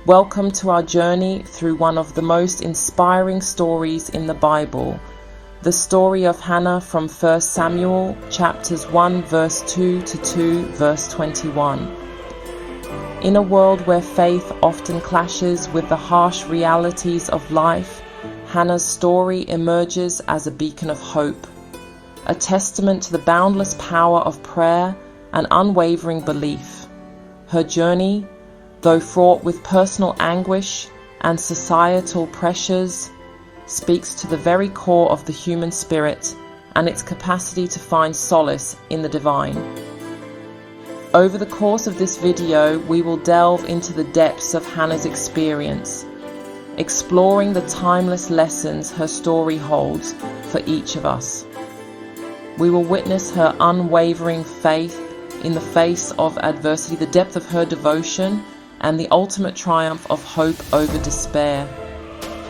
Welcome to our journey through one of the most inspiring stories in the Bible, the story of Hannah from 1 Samuel chapters 1 verse 2 to 2 verse 21. In a world where faith often clashes with the harsh realities of life, Hannah's story emerges as a beacon of hope, a testament to the boundless power of prayer and unwavering belief. Her journey, though fraught with personal anguish and societal pressures, speaks to the very core of the human spirit and its capacity to find solace in the divine. Over the course of this video, we will delve into the depths of Hannah's experience, exploring the timeless lessons her story holds for each of us. We will witness her unwavering faith in the face of adversity, the depth of her devotion, and the ultimate triumph of hope over despair.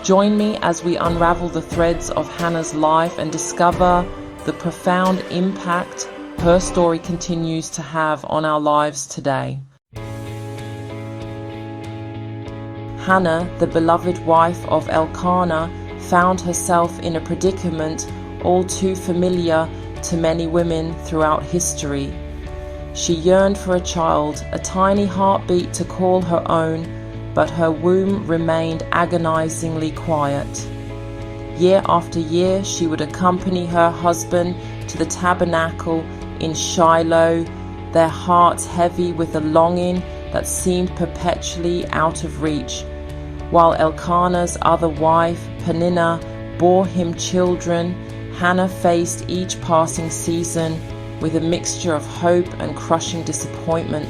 Join me as we unravel the threads of Hannah's life and discover the profound impact her story continues to have on our lives today. Hannah, the beloved wife of Elkanah, found herself in a predicament all too familiar to many women throughout history. She yearned for a child, a tiny heartbeat to call her own, but her womb remained agonizingly quiet. Year after year, she would accompany her husband to the tabernacle in Shiloh, their hearts heavy with a longing that seemed perpetually out of reach, while Elkanah's other wife, Peninnah, bore him children. Hannah faced each passing season with a mixture of hope and crushing disappointment.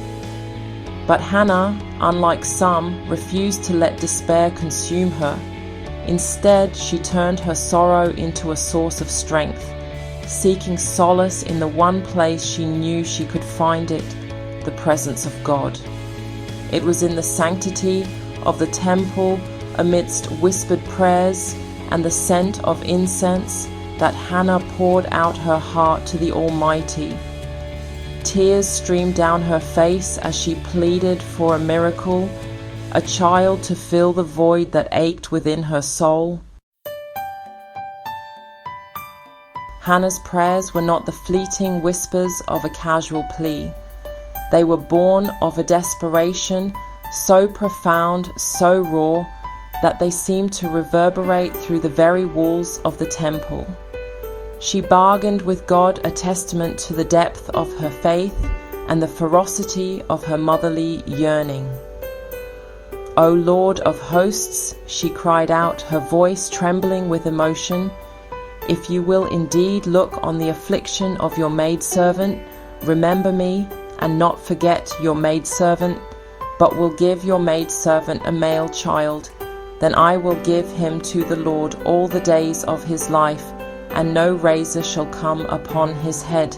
But Hannah, unlike some, refused to let despair consume her. Instead, she turned her sorrow into a source of strength, seeking solace in the one place she knew she could find it, the presence of God. It was in the sanctity of the temple, amidst whispered prayers and the scent of incense, that Hannah poured out her heart to the Almighty. Tears streamed down her face as she pleaded for a miracle, a child to fill the void that ached within her soul. Hannah's prayers were not the fleeting whispers of a casual plea. They were born of a desperation so profound, so raw, that they seemed to reverberate through the very walls of the temple. She bargained with God, a testament to the depth of her faith and the ferocity of her motherly yearning. "O Lord of hosts," she cried out, her voice trembling with emotion, "if you will indeed look on the affliction of your maidservant, remember me and not forget your maidservant, but will give your maidservant a male child. Then I will give him to the Lord all the days of his life, and no razor shall come upon his head."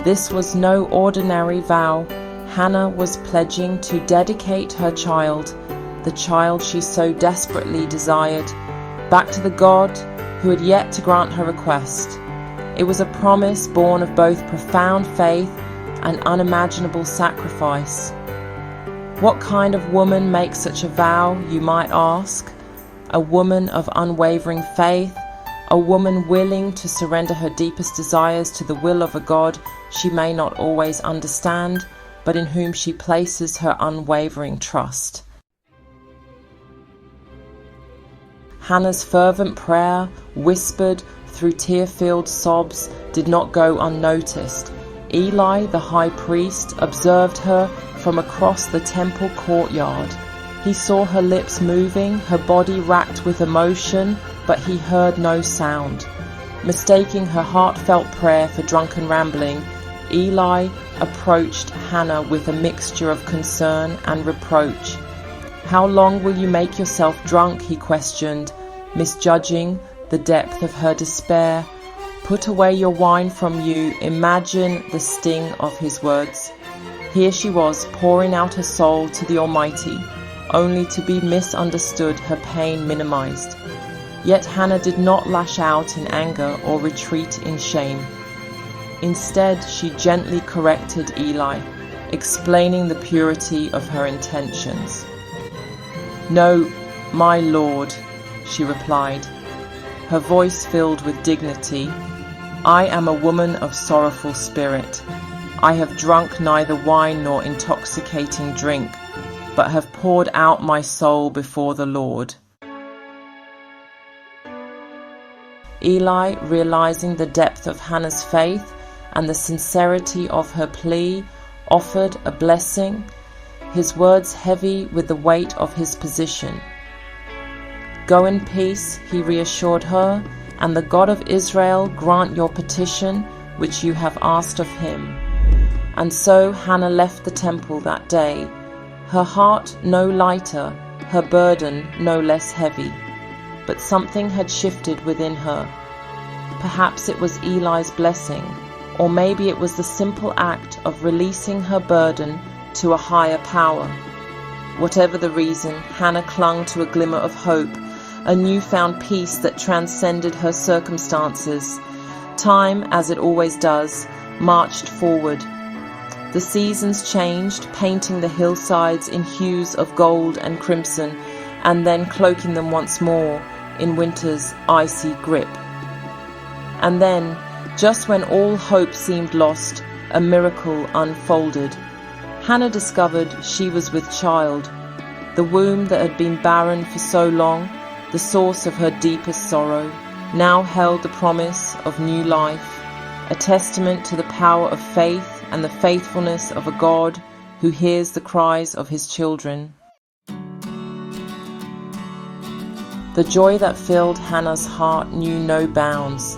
This was no ordinary vow. Hannah was pledging to dedicate her child, the child she so desperately desired, back to the God who had yet to grant her request. It was a promise born of both profound faith and unimaginable sacrifice. What kind of woman makes such a vow, you might ask? A woman of unwavering faith, a woman willing to surrender her deepest desires to the will of a God she may not always understand, but in whom she places her unwavering trust. Hannah's fervent prayer, whispered through tear-filled sobs, did not go unnoticed. Eli, the high priest, observed her from across the temple courtyard. He saw her lips moving, her body racked with emotion, but he heard no sound. Mistaking her heartfelt prayer for drunken rambling, Eli approached Hannah with a mixture of concern and reproach. "How long will you make yourself drunk?" he questioned, misjudging the depth of her despair. "Put away your wine from you." Imagine the sting of his words. Here she was, pouring out her soul to the Almighty, only to be misunderstood, her pain minimized. Yet Hannah did not lash out in anger or retreat in shame. Instead, she gently corrected Eli. explaining the purity of her intentions. "No, my lord," she replied, her voice filled with dignity. "I am a woman of sorrowful spirit. I have drunk neither wine nor intoxicating drink, but have poured out my soul before the Lord." Eli, realizing the depth of Hannah's faith and the sincerity of her plea, offered a blessing, his words heavy with the weight of his position. "Go in peace," he reassured her, "and the God of Israel grant your petition which you have asked of him." And so Hannah left the temple that day, her heart no lighter, her burden no less heavy. But something had shifted within her. Perhaps it was Eli's blessing, or maybe it was the simple act of releasing her burden to a higher power. Whatever the reason, Hannah clung to a glimmer of hope, a newfound peace that transcended her circumstances. Time, as it always does, marched forward. The seasons changed, painting the hillsides in hues of gold and crimson, and then cloaking them once more in winter's icy grip. And then, just when all hope seemed lost, a miracle unfolded. Hannah discovered she was with child. The womb that had been barren for so long, the source of her deepest sorrow, now held the promise of new life, a testament to the power of faith and the faithfulness of a God who hears the cries of his children. The joy that filled Hannah's heart knew no bounds.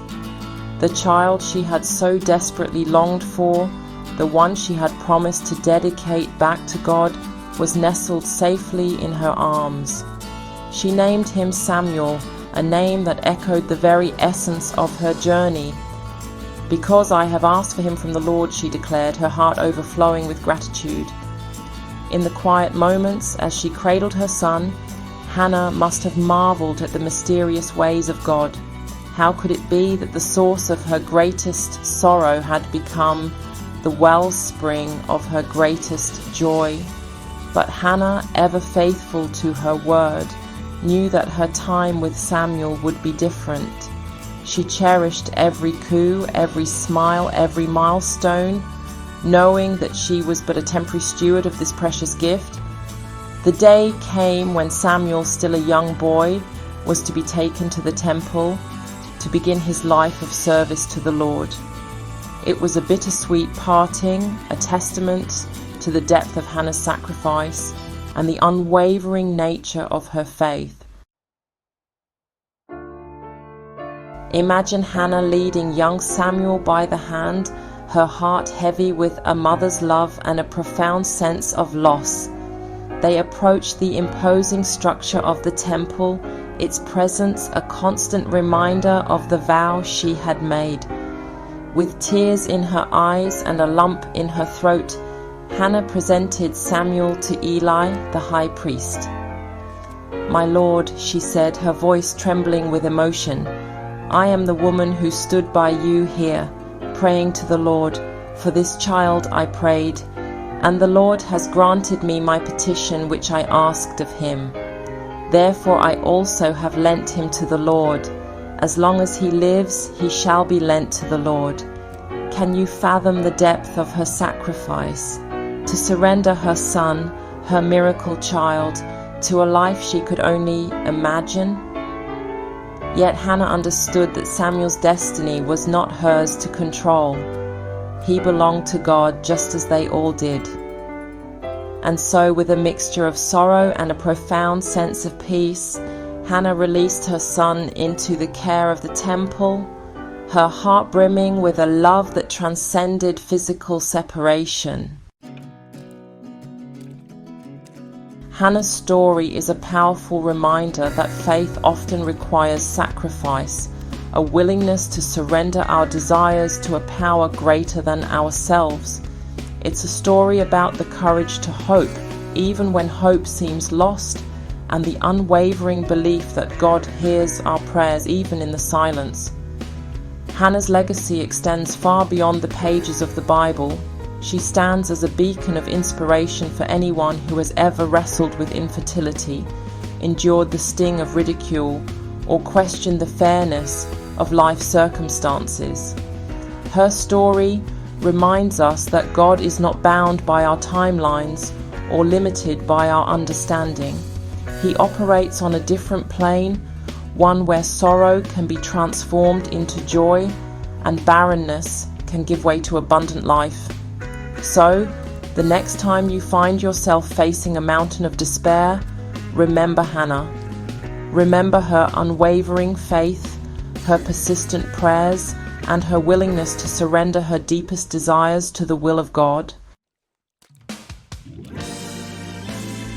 The child she had so desperately longed for, the one she had promised to dedicate back to God, was nestled safely in her arms. She named him Samuel, a name that echoed the very essence of her journey. "Because I have asked for him from the Lord," she declared, her heart overflowing with gratitude. In the quiet moments as she cradled her son, Hannah must have marveled at the mysterious ways of God. How could it be that the source of her greatest sorrow had become the wellspring of her greatest joy? But Hannah, ever faithful to her word, knew that her time with Samuel would be different. She cherished every coo, every smile, every milestone, knowing that she was but a temporary steward of this precious gift. The day came when Samuel, still a young boy, was to be taken to the temple to begin his life of service to the Lord. It was a bittersweet parting, a testament to the depth of Hannah's sacrifice and the unwavering nature of her faith. Imagine Hannah leading young Samuel by the hand, her heart heavy with a mother's love and a profound sense of loss. They approached the imposing structure of the temple, its presence a constant reminder of the vow she had made. With tears in her eyes and a lump in her throat, Hannah presented Samuel to Eli, the high priest. "My lord," she said, her voice trembling with emotion, "I am the woman who stood by you here, praying to the Lord. For this child I prayed, and the Lord has granted me my petition which I asked of him. Therefore I also have lent him to the Lord. As long as he lives, he shall be lent to the Lord." Can you fathom the depth of her sacrifice? To surrender her son, her miracle child, to a life she could only imagine? Yet Hannah understood that Samuel's destiny was not hers to control. He belonged to God just as they all did. And so, with a mixture of sorrow and a profound sense of peace, Hannah released her son into the care of the temple, her heart brimming with a love that transcended physical separation. Hannah's story is a powerful reminder that faith often requires sacrifice, a willingness to surrender our desires to a power greater than ourselves. It's a story about the courage to hope, even when hope seems lost, and the unwavering belief that God hears our prayers even in the silence. Hannah's legacy extends far beyond the pages of the Bible. She stands as a beacon of inspiration for anyone who has ever wrestled with infertility, endured the sting of ridicule, or questioned the fairness of life circumstances. Her story reminds us that God is not bound by our timelines or limited by our understanding. He operates on a different plane, one where sorrow can be transformed into joy and barrenness can give way to abundant life. So, the next time you find yourself facing a mountain of despair, remember Hannah. Remember her unwavering faith, her persistent prayers, and her willingness to surrender her deepest desires to the will of God.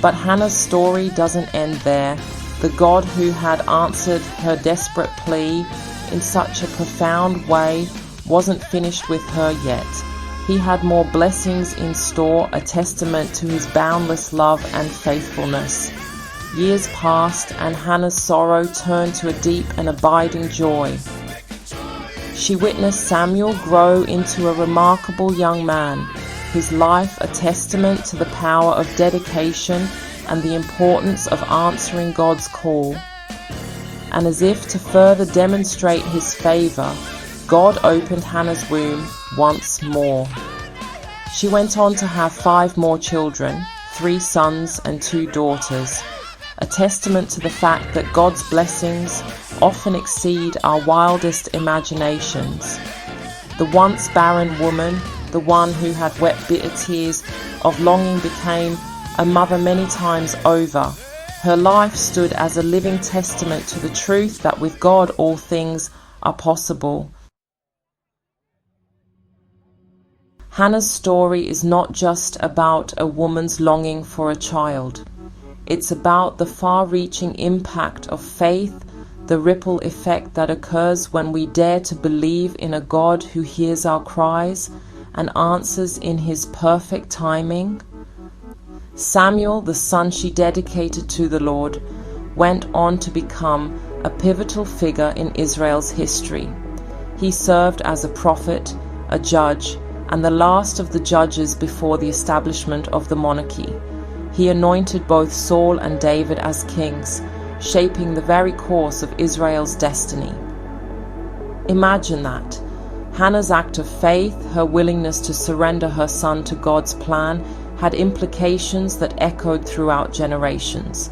But Hannah's story doesn't end there. The God who had answered her desperate plea in such a profound way wasn't finished with her yet. He had more blessings in store, a testament to his boundless love and faithfulness. Years passed, and Hannah's sorrow turned to a deep and abiding joy. She witnessed Samuel grow into a remarkable young man, his life a testament to the power of dedication and the importance of answering God's call. And as if to further demonstrate his favor, God opened Hannah's womb once more. She went on to have 5 more children, 3 sons and 2 daughters, a testament to the fact that God's blessings often exceed our wildest imaginations. The once barren woman, the one who had wept bitter tears of longing, became a mother many times over. Her life stood as a living testament to the truth that with God all things are possible. Hannah's story is not just about a woman's longing for a child. It's about the far-reaching impact of faith, the ripple effect that occurs when we dare to believe in a God who hears our cries and answers in his perfect timing. Samuel, the son she dedicated to the Lord, went on to become a pivotal figure in Israel's history. He served as a prophet, a judge, and the last of the judges before the establishment of the monarchy. He anointed both Saul and David as kings, shaping the very course of Israel's destiny. Imagine that. Hannah's act of faith, her willingness to surrender her son to God's plan, had implications that echoed throughout generations.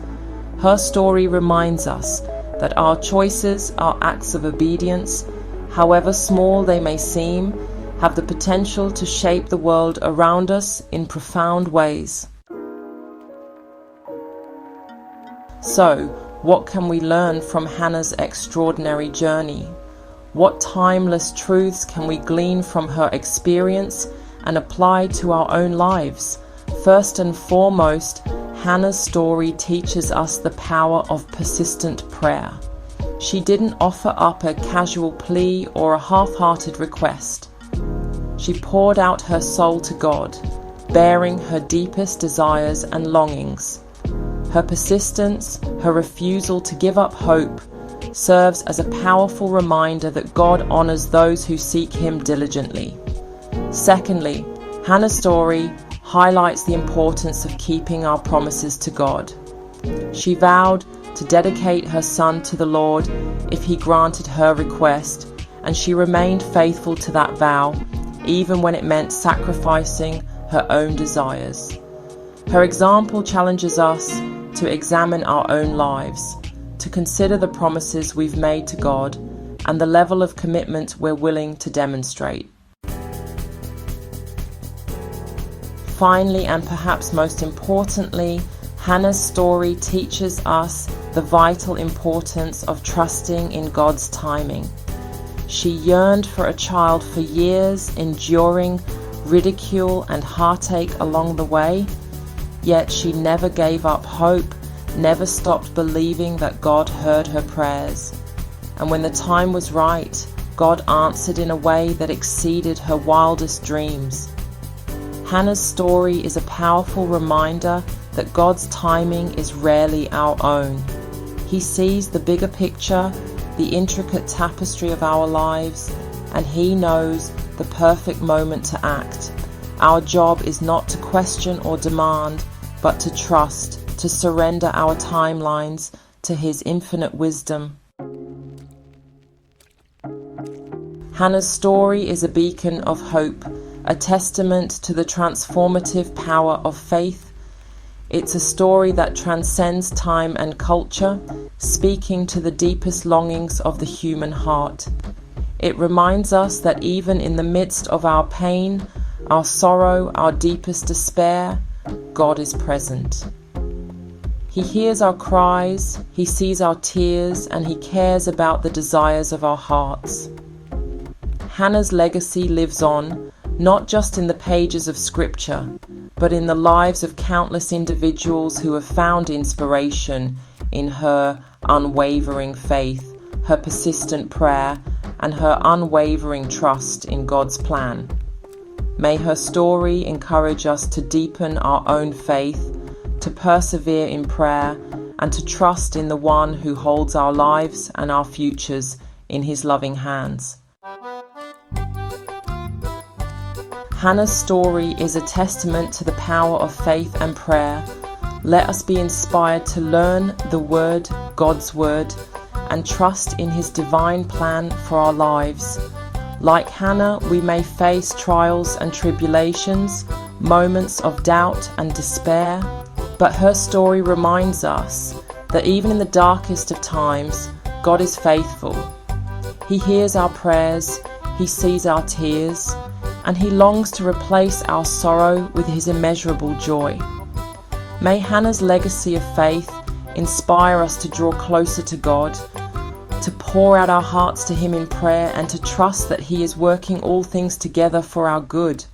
Her story reminds us that our choices, our acts of obedience, however small they may seem, have the potential to shape the world around us in profound ways. So, what can we learn from Hannah's extraordinary journey? What timeless truths can we glean from her experience and apply to our own lives? First and foremost, Hannah's story teaches us the power of persistent prayer. She didn't offer up a casual plea or a half-hearted request. She poured out her soul to God, bearing her deepest desires and longings. Her persistence, her refusal to give up hope, serves as a powerful reminder that God honors those who seek him diligently. Secondly, Hannah's story highlights the importance of keeping our promises to God. She vowed to dedicate her son to the Lord if he granted her request, and she remained faithful to that vow, even when it meant sacrificing her own desires. Her example challenges us to examine our own lives, to consider the promises we've made to God and the level of commitment we're willing to demonstrate. Finally, and perhaps most importantly, Hannah's story teaches us the vital importance of trusting in God's timing. She yearned for a child for years, enduring ridicule and heartache along the way, yet she never gave up hope, never stopped believing that God heard her prayers. And when the time was right, God answered in a way that exceeded her wildest dreams. Hannah's story is a powerful reminder that God's timing is rarely our own. He sees the bigger picture, the intricate tapestry of our lives, and He knows the perfect moment to act. Our job is not to question or demand, but to trust, to surrender our timelines to His infinite wisdom. Hannah's story is a beacon of hope, a testament to the transformative power of faith. It's a story that transcends time and culture, speaking to the deepest longings of the human heart. It reminds us that even in the midst of our pain, our sorrow, our deepest despair, God is present. He hears our cries, He sees our tears, and He cares about the desires of our hearts. Hannah's legacy lives on, not just in the pages of Scripture, but in the lives of countless individuals who have found inspiration in her unwavering faith, her persistent prayer, and her unwavering trust in God's plan. May her story encourage us to deepen our own faith, to persevere in prayer, and to trust in the one who holds our lives and our futures in His loving hands. Hannah's story is a testament to the power of faith and prayer. Let us be inspired to learn the Word, God's Word, and trust in His divine plan for our lives. Like Hannah, we may face trials and tribulations, moments of doubt and despair, but her story reminds us that even in the darkest of times, God is faithful. He hears our prayers, He sees our tears, and He longs to replace our sorrow with His immeasurable joy. May Hannah's legacy of faith inspire us to draw closer to God, to pour out our hearts to Him in prayer, and to trust that He is working all things together for our good.